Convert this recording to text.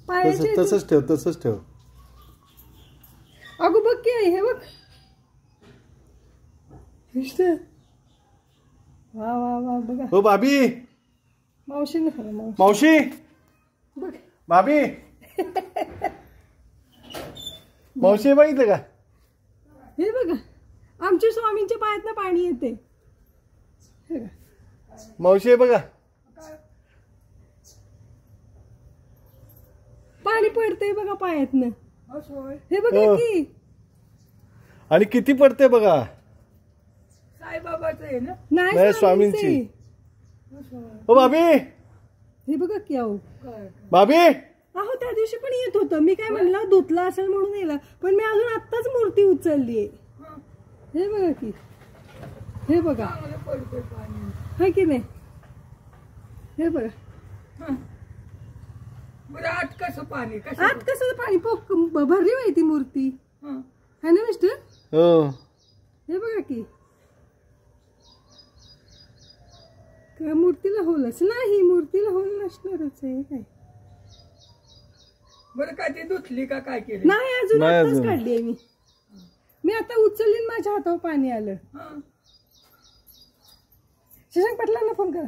तसंच ठेव तसंच ठेव. अगो बघ की हे बघ. वा वा वा बघा. हो भाभी. मावशी मावशी बघ. भाभी. मावशी बघितलं का? हे बघा आमच्या स्वामींच्या पायातनं पाणी येते. मावशी बघा पाणी पडतंय बघा पायातनं. हे बघा की. आणि किती पडते बघा. साईबाबाचं आहे ना? नाही स्वामींची. हो भाभी. हे बघा की. अहो भाभी. अहो त्या दिवशी पण येत होतं. मी काय म्हणलं धुतला असेल म्हणून येला, पण मी अजून आत्ताच मूर्ती उचलली. हे बघा की. हे बघा हाय की नाही. हे बघा आत कसं पाणी भरली माहिती मूर्ती है ना मिस्टर. हो हे बघा की. मूर्तीला होलच नाही. मूर्तीला होल नसणारच आहे काय. बरं काय ती धुतली का काय केलं? नाही अजून आताच काढली आहे मी आता उचलली माझ्या हातावर पाणी आलं. शशांक पाटलांना फोन करा.